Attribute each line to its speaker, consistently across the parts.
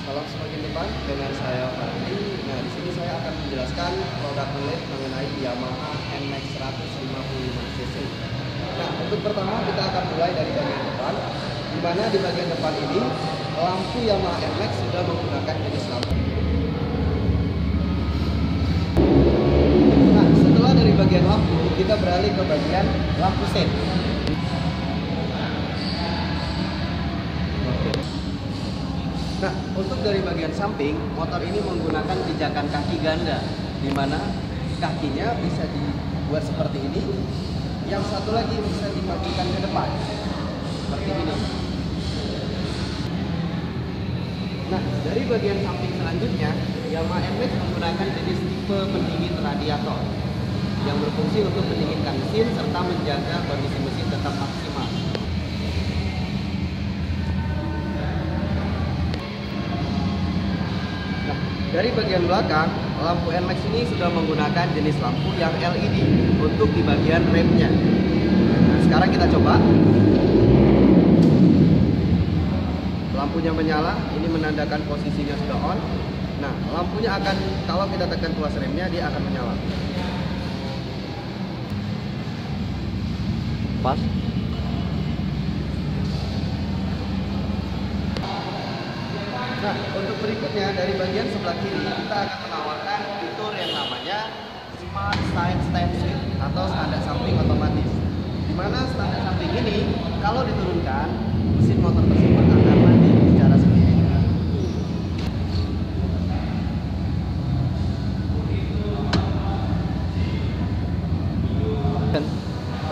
Speaker 1: Salam semakin depan dengan saya Fandi. Nah, di sini saya akan menjelaskan produk kulit mengenai Yamaha NMAX 155cc. Nah, untuk pertama kita akan mulai dari bagian depan, di mana di bagian depan ini lampu Yamaha NMAX sudah menggunakan jenis lampu. Nah, setelah dari bagian lampu, kita beralih ke bagian lampu set. Nah, untuk dari bagian samping, motor ini menggunakan pijakan kaki ganda, di mana kakinya bisa dibuat seperti ini, yang satu lagi bisa dimajukan ke depan, seperti ini. Nah, dari bagian samping selanjutnya, Yamaha NMAX menggunakan jenis tipe pendingin radiator, yang berfungsi untuk mendinginkan mesin serta menjaga kondisi mesin tetap maksimal. Dari bagian belakang, lampu NMAX ini sudah menggunakan jenis lampu yang LED untuk di bagian remnya. Nah, sekarang kita coba. Lampunya menyala, ini menandakan posisinya sudah on. Nah, lampunya akan, kalau kita tekan tuas remnya, dia akan menyala. Pas. Nah, untuk berikutnya dari bagian sebelah kiri kita akan menawarkan fitur yang namanya Smart Side Stand Switch atau standar samping otomatis. Di mana standar samping ini kalau diturunkan, mesin motor tersebut akan mati secara sendiri.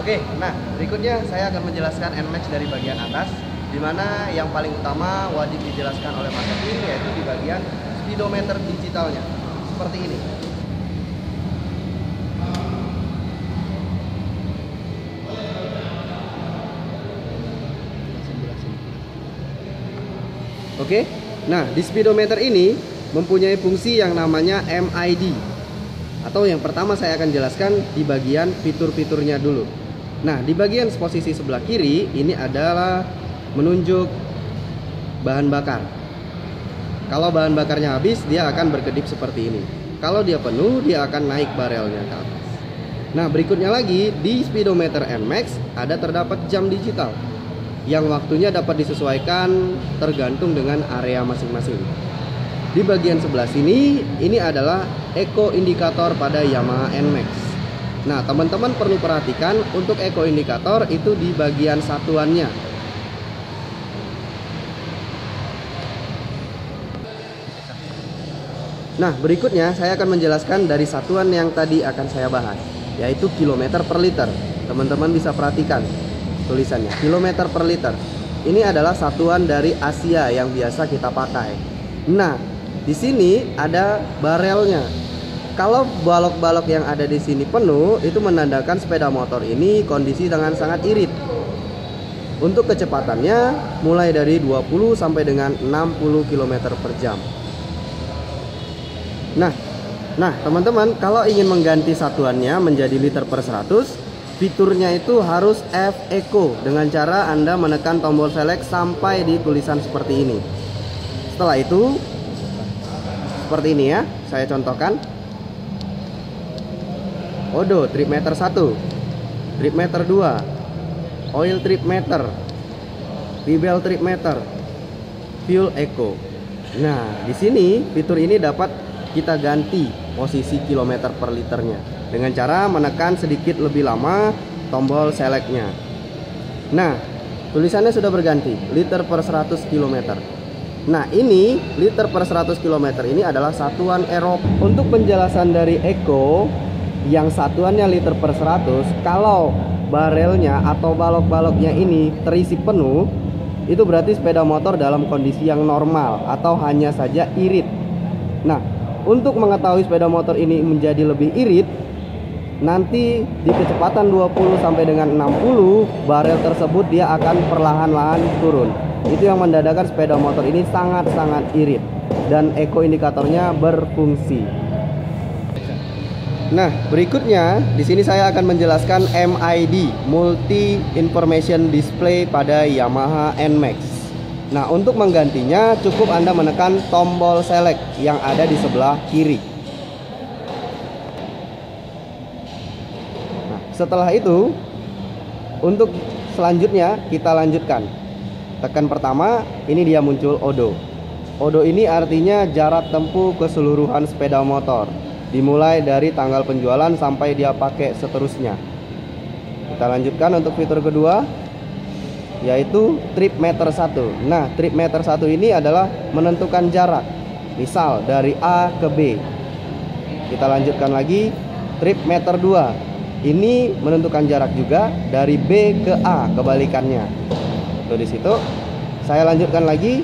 Speaker 1: Oke, nah berikutnya saya akan menjelaskan NMAX dari bagian atas, di mana yang paling utama wajib dijelaskan oleh marketing yaitu di bagian speedometer digitalnya, seperti ini. Oke, nah di speedometer ini mempunyai fungsi yang namanya MID, atau yang pertama saya akan jelaskan di bagian fitur-fiturnya dulu. Nah, di bagian posisi sebelah kiri ini adalah menunjuk bahan bakar. Kalau bahan bakarnya habis, dia akan berkedip seperti ini. Kalau dia penuh, dia akan naik barelnya ke atas. Nah, berikutnya lagi di speedometer NMAX ada terdapat jam digital yang waktunya dapat disesuaikan tergantung dengan area masing-masing. Di bagian sebelah sini ini adalah eco indikator pada Yamaha NMAX. Nah, teman-teman perlu perhatikan untuk eco indikator itu di bagian satuannya. Nah, berikutnya saya akan menjelaskan dari satuan yang tadi akan saya bahas, yaitu kilometer per liter. Teman-teman bisa perhatikan tulisannya, kilometer per liter. Ini adalah satuan dari Asia yang biasa kita pakai. Nah, di sini ada barelnya. Kalau balok-balok yang ada di sini penuh, itu menandakan sepeda motor ini kondisi dengan sangat irit. Untuk kecepatannya mulai dari 20 sampai dengan 60 km per jam. Nah, teman-teman, kalau ingin mengganti satuannya menjadi liter per 100, fiturnya itu harus F Eco dengan cara Anda menekan tombol select sampai di tulisan seperti ini. Setelah itu seperti ini ya, saya contohkan. Odo trip meter 1, trip meter 2, oil trip meter, V-bel trip meter, fuel eco. Nah, di sini fitur ini dapat kita ganti posisi kilometer per liternya dengan cara menekan sedikit lebih lama tombol selectnya. Nah, tulisannya sudah berganti, liter per 100 km. Nah, ini liter per 100 km ini adalah satuan Eropa. Untuk penjelasan dari eco yang satuannya liter per 100, kalau barelnya atau balok-baloknya ini terisi penuh, itu berarti sepeda motor dalam kondisi yang normal atau hanya saja irit. Nah, untuk mengetahui sepeda motor ini menjadi lebih irit, nanti di kecepatan 20 sampai dengan 60, barel tersebut dia akan perlahan-lahan turun. Itu yang menandakan sepeda motor ini sangat-sangat irit dan eco indikatornya berfungsi. Nah, berikutnya di sini saya akan menjelaskan MID, Multi Information Display pada Yamaha NMAX. Nah, untuk menggantinya cukup Anda menekan tombol select yang ada di sebelah kiri. Nah, setelah itu, untuk selanjutnya kita lanjutkan. Tekan pertama, ini dia muncul odo. Odo ini artinya jarak tempuh keseluruhan sepeda motor, dimulai dari tanggal penjualan sampai dia pakai seterusnya. Kita lanjutkan untuk fitur kedua, yaitu trip meter 1. Nah, trip meter 1 ini adalah menentukan jarak, misal dari A ke B. Kita lanjutkan lagi, trip meter 2. Ini menentukan jarak juga dari B ke A, kebalikannya. Tuh di situ. Saya lanjutkan lagi,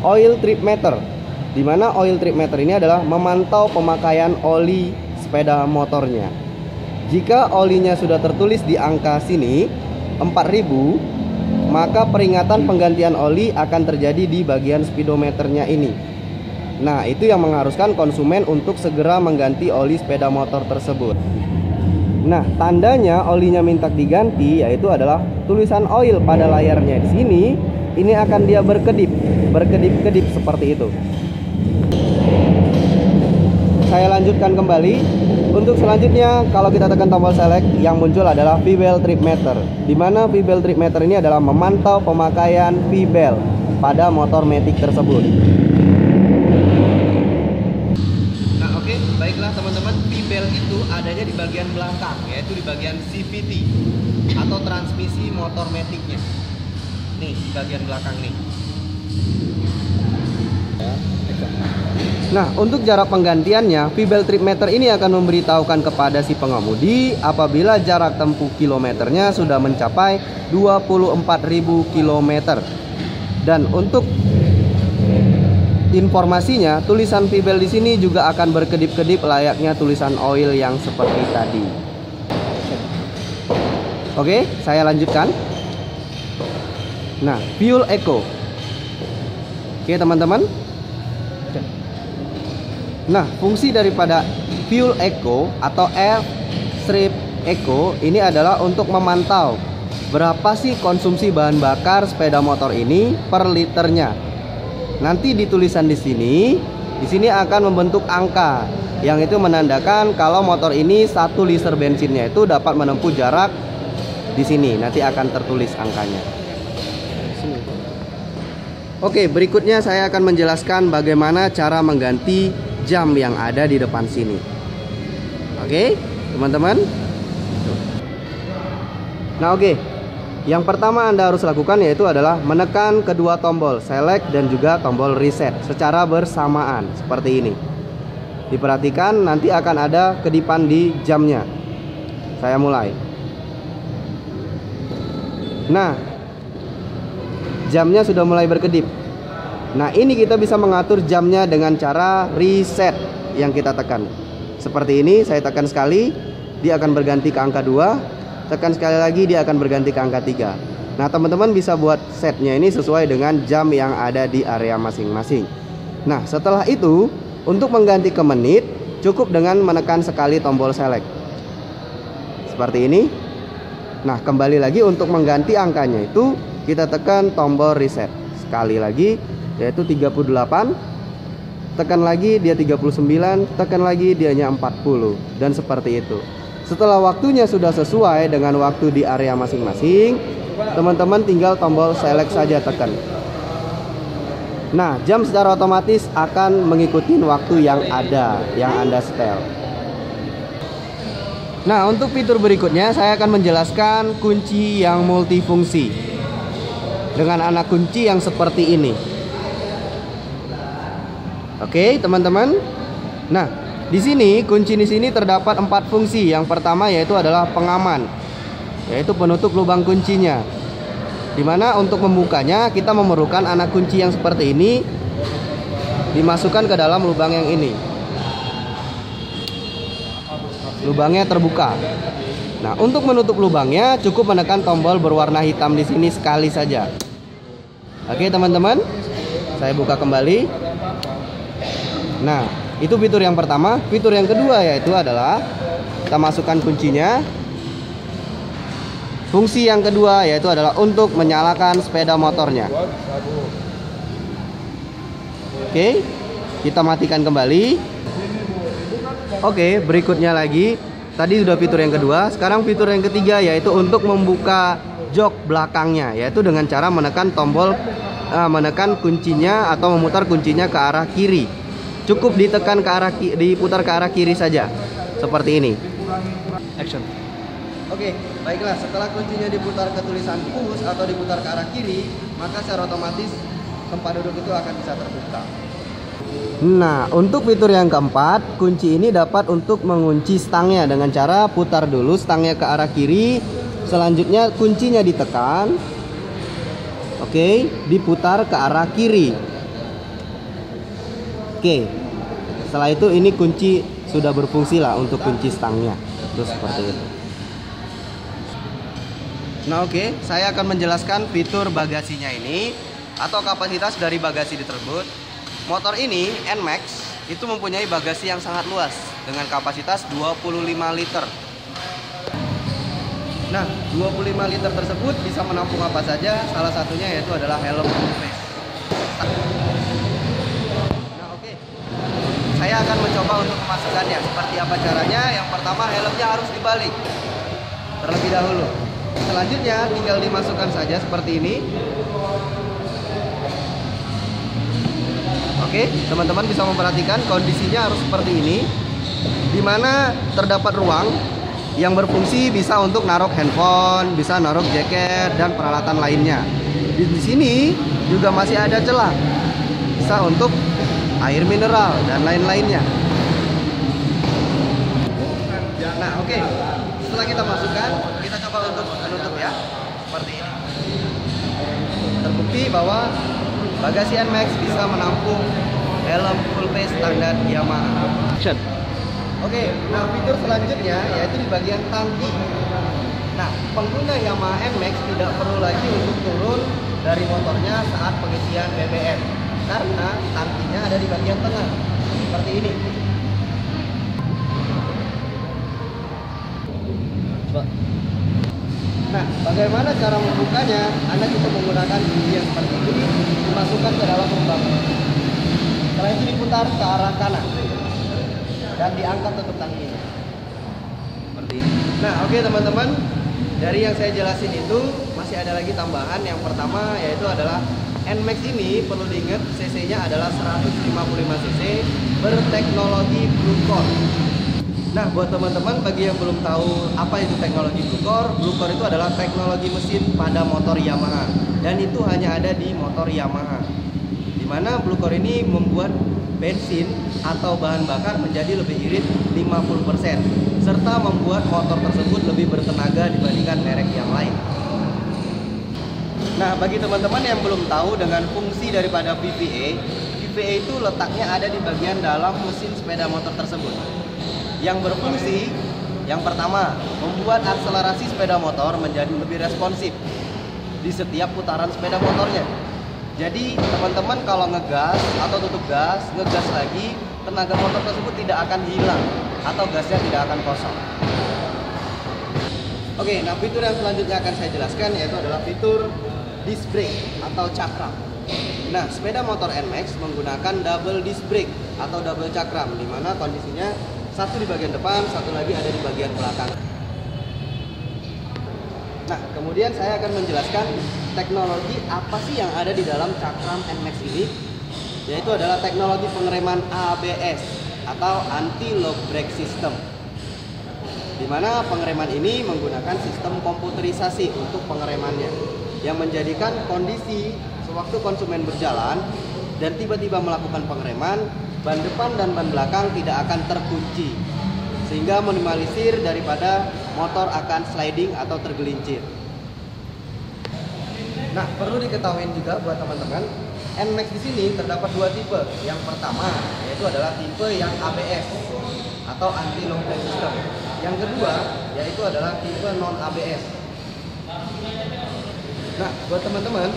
Speaker 1: oil trip meter, di mana oil trip meter ini adalah memantau pemakaian oli sepeda motornya. Jika olinya sudah tertulis di angka sini 4000, maka peringatan penggantian oli akan terjadi di bagian speedometernya ini. Nah, itu yang mengharuskan konsumen untuk segera mengganti oli sepeda motor tersebut. Nah, tandanya olinya minta diganti yaitu adalah tulisan oil pada layarnya di sini. Ini akan dia berkedip-kedip seperti itu. Saya lanjutkan kembali. Untuk selanjutnya, kalau kita tekan tombol select, yang muncul adalah V-belt trip meter, di mana V-belt trip meter ini adalah memantau pemakaian V-belt pada motor matic tersebut. Nah, oke, baiklah teman-teman, V-belt itu adanya di bagian belakang, yaitu di bagian CVT atau transmisi motor maticnya. Nih, di bagian belakang nih. Nah, untuk jarak penggantiannya, V-belt trip meter ini akan memberitahukan kepada si pengemudi apabila jarak tempuh kilometernya sudah mencapai 24.000 km. Dan untuk informasinya, tulisan V-belt di sini juga akan berkedip-kedip layaknya tulisan oil yang seperti tadi. Oke, saya lanjutkan. Nah, fuel eco. Oke, teman-teman. Nah, fungsi daripada fuel eco atau F-strip eco ini adalah untuk memantau berapa sih konsumsi bahan bakar sepeda motor ini per liternya. Nanti di tulisan di sini akan membentuk angka yang itu menandakan kalau motor ini 1 liter bensinnya itu dapat menempuh jarak di sini. Nanti akan tertulis angkanya. Oke, berikutnya saya akan menjelaskan bagaimana cara mengganti jam yang ada di depan sini. Oke, teman-teman. Nah, oke. Yang pertama Anda harus lakukan yaitu adalah menekan kedua tombol select dan juga tombol reset secara bersamaan seperti ini. Diperhatikan nanti akan ada kedipan di jamnya. Saya mulai. Nah, jamnya sudah mulai berkedip. Nah, ini kita bisa mengatur jamnya dengan cara reset yang kita tekan. Seperti ini, saya tekan sekali, dia akan berganti ke angka 2. Tekan sekali lagi, dia akan berganti ke angka 3. Nah, teman-teman bisa buat setnya ini sesuai dengan jam yang ada di area masing-masing. Nah, setelah itu, untuk mengganti ke menit, cukup dengan menekan sekali tombol select. Seperti ini. Nah, kembali lagi untuk mengganti angkanya itu, kita tekan tombol reset. Sekali lagi, yaitu 38. Tekan lagi, dia 39. Tekan lagi, dianya 40. Dan seperti itu. Setelah waktunya sudah sesuai dengan waktu di area masing-masing, teman-teman tinggal tombol select saja tekan. Nah, jam secara otomatis akan mengikuti waktu yang ada, yang Anda setel. Nah, untuk fitur berikutnya saya akan menjelaskan kunci yang multifungsi dengan anak kunci yang seperti ini. Oke, teman-teman. Nah, di sini kunci di sini terdapat 4 fungsi. Yang pertama yaitu adalah pengaman, yaitu penutup lubang kuncinya. Dimana untuk membukanya kita memerlukan anak kunci yang seperti ini dimasukkan ke dalam lubang yang ini. Lubangnya terbuka. Nah, untuk menutup lubangnya cukup menekan tombol berwarna hitam di sini sekali saja. Oke, teman-teman. Saya buka kembali. Nah, itu fitur yang pertama. Fitur yang kedua yaitu adalah kita masukkan kuncinya. fungsi yang kedua yaitu adalah untuk menyalakan sepeda motornya. Oke, kita matikan kembali. Oke, berikutnya lagi. Tadi sudah fitur yang kedua, sekarang fitur yang ketiga yaitu untuk membuka jok belakangnya, yaitu dengan cara menekan tombol menekan kuncinya atau memutar kuncinya ke arah kiri. Cukup ditekan ke arah diputar ke arah kiri saja. Seperti ini. Action. Oke, baiklah, setelah kuncinya diputar ke tulisan push atau diputar ke arah kiri, maka secara otomatis tempat duduk itu akan bisa terbuka. Nah, untuk fitur yang keempat, kunci ini dapat untuk mengunci stangnya dengan cara putar dulu stangnya ke arah kiri. Selanjutnya kuncinya ditekan. Oke, diputar ke arah kiri. Oke, setelah itu ini kunci sudah berfungsi lah untuk kunci stangnya. Terus seperti itu. Nah, oke, saya akan menjelaskan fitur bagasinya ini atau kapasitas dari bagasi tersebut. Motor ini NMAX itu mempunyai bagasi yang sangat luas dengan kapasitas 25 liter. Nah, 25 liter tersebut bisa menampung apa saja, salah satunya yaitu adalah helm full face. Nah, oke. Saya akan mencoba untuk memasukkannya. Seperti apa caranya? Yang pertama, helmnya harus dibalik terlebih dahulu. Selanjutnya tinggal dimasukkan saja seperti ini. Oke, teman-teman bisa memperhatikan kondisinya harus seperti ini, dimana terdapat ruang yang berfungsi bisa untuk naruh handphone, bisa naruh jaket dan peralatan lainnya. Di sini juga masih ada celah, bisa untuk air mineral dan lain-lainnya. Nah, oke, setelah kita masukkan, kita coba untuk menutup ya, seperti ini. Terbukti bahwa bagasi NMAX bisa menampung helm full face standar Yamaha. Action. Oke, nah fitur selanjutnya yaitu di bagian tangki. Nah, pengguna Yamaha NMAX tidak perlu lagi untuk turun dari motornya saat pengisian BBM karena tangkinya ada di bagian tengah seperti ini. Coba. Nah, bagaimana cara membukanya? Anda cukup menggunakan kunci yang seperti ini, dimasukkan ke dalam lubang. Setelah itu diputar ke arah kanan dan diangkat tutup tangkinya. Seperti ini. Nah, oke teman-teman, dari yang saya jelasin itu masih ada lagi tambahan. Yang pertama yaitu adalah NMAX ini perlu diingat cc-nya adalah 155 cc berteknologi Blue Core. Nah, buat teman-teman bagi yang belum tahu apa itu teknologi Blue Core itu adalah teknologi mesin pada motor Yamaha dan itu hanya ada di motor Yamaha. Dimana Blue Core ini membuat bensin atau bahan bakar menjadi lebih irit 50% serta membuat motor tersebut lebih bertenaga dibandingkan merek yang lain. Nah, bagi teman-teman yang belum tahu dengan fungsi daripada VVA itu letaknya ada di bagian dalam mesin sepeda motor tersebut. Yang berfungsi, yang pertama, membuat akselerasi sepeda motor menjadi lebih responsif di setiap putaran sepeda motornya. Jadi teman-teman kalau ngegas atau tutup gas, ngegas lagi, tenaga motor tersebut tidak akan hilang atau gasnya tidak akan kosong. Oke, nah fitur yang selanjutnya akan saya jelaskan yaitu adalah fitur disc brake atau cakram. Nah, sepeda motor NMAX menggunakan double disc brake atau double cakram, di mana kondisinya satu di bagian depan, satu lagi ada di bagian belakang. Nah, kemudian saya akan menjelaskan teknologi apa sih yang ada di dalam cakram NMAX ini, yaitu adalah teknologi pengereman ABS atau Anti Lock Brake System, di mana pengereman ini menggunakan sistem komputerisasi untuk pengeremannya, yang menjadikan kondisi sewaktu konsumen berjalan dan tiba-tiba melakukan pengereman, ban depan dan ban belakang tidak akan terkunci, sehingga minimalisir daripada motor akan sliding atau tergelincir. Nah, perlu diketahui juga buat teman-teman, NMAX di sini terdapat dua tipe. Yang pertama yaitu adalah tipe yang ABS atau Anti Lock Brake System. Yang kedua yaitu adalah tipe non ABS. Nah, buat teman-teman,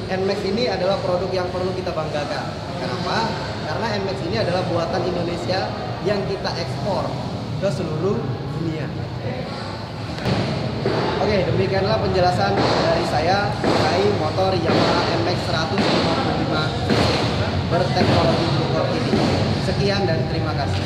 Speaker 1: NMAX ini adalah produk yang perlu kita banggakan. Kenapa? Karena NMAX ini adalah buatan Indonesia yang kita ekspor ke seluruh dunia. Oke, demikianlah penjelasan dari saya mengenai motor Yamaha MX 155 berteknologi 2 ini. Sekian dan terima kasih.